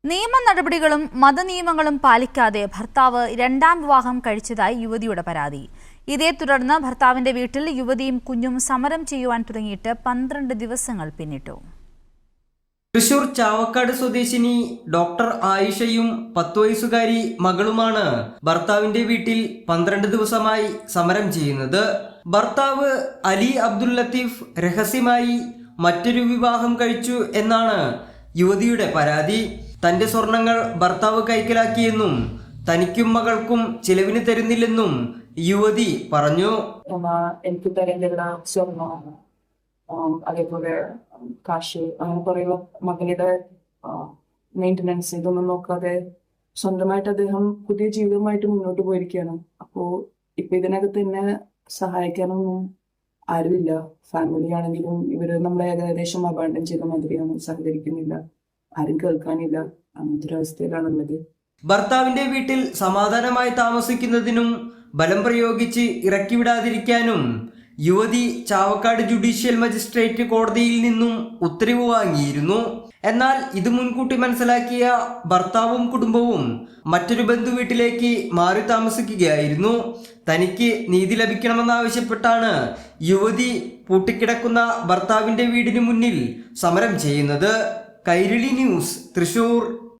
നിയമ നടപടികളും മതനിയമങ്ങളും പാലിക്കാതെ ഭർത്താവ് രണ്ടാം വിവാഹം കഴിച്ചതായി യുവതിയുടെ പരാതി. ഇതേ തുടർന്ന് ഭർത്താവിന്റെ വീട്ടിൽ യുവതിയും കുഞ്ഞും സമരം ചെയ്യുവാൻ തുടങ്ങിയിട്ട് 12 ദിവസങ്ങൾ പിന്നിട്ടു. തൃശൂർ ചാവക്കാട് സ്വദേശിനി ഡോക്ടർ ആയിഷയും 10 വയസ്സുകാരി മകളുമാണ് ഭർത്താവിന്റെ വീട്ടിൽ 12 ദിവസമായി സമരം ചെയ്യുന്നത്. ഭർത്താവ് അലി അബ്ദുൽ ലത്തീഫ് രഹസ്യമായി മറ്റൊരു വിവാഹം കഴിച്ചു എന്നാണ് യുവതിയുടെ പരാതി. തന്റെ സ്വർണങ്ങൾ ഭർത്താവ് കൈക്കലാക്കിയെന്നും തനിക്കും മകൾക്കും ചിലവിന് തരുന്നില്ലെന്നും യുവതി പറഞ്ഞു. എനിക്ക് തരേണ്ട സ്വർണം, അതേപോലെ കാശ്, അങ്ങനെ പറയുമ്പോൾ മകളുടെ മെയിൻ്റനൻസ് ഇതൊന്നും നോക്കാതെ സ്വന്തമായിട്ട് അദ്ദേഹം പുതിയ ജീവിതവുമായിട്ട് മുന്നോട്ട് പോയിരിക്കുകയാണ്. അപ്പോൾ ഇപ്പൊ ഇതിനകത്ത് എന്നെ സഹായിക്കാനൊന്നും ആരുമില്ല. ഫാമിലി ആണെങ്കിലും ഇവര് നമ്മളെ ഏകദേശം അബാൻഡൻ ചെയ്ത മാതിരിയാണ്, സഹകരിക്കുന്നില്ല, ആരും കേൾക്കാനില്ല. അങ്ങനത്തെ ഒരു അവസ്ഥയിലാണുള്ളത്. ഭർത്താവിന്റെ വീട്ടിൽ സമാധാനമായി താമസിക്കുന്നതിനും ബലം പ്രയോഗിച്ച് ഇറക്കിവിടാതിരിക്കാനും യുവതി ചാവക്കാട് ജുഡീഷ്യൽ മജിസ്ട്രേറ്റ് കോടതിയിൽ നിന്നും ഉത്തരവ് വാങ്ങിയിരുന്നു. എന്നാൽ ഇത് മുൻകൂട്ടി മനസ്സിലാക്കിയ ഭർത്താവും കുടുംബവും മറ്റൊരു ബന്ധുവീട്ടിലേക്ക് മാറി താമസിക്കുകയായിരുന്നു. തനിക്ക് നീതി ലഭിക്കണമെന്നാവശ്യപ്പെട്ടാണ് യുവതി പൂട്ടിക്കിടക്കുന്ന ഭർത്താവിന്റെ വീടിന് മുന്നിൽ സമരം ചെയ്യുന്നത്. കൈരളി ന്യൂസ്, തൃശൂർ.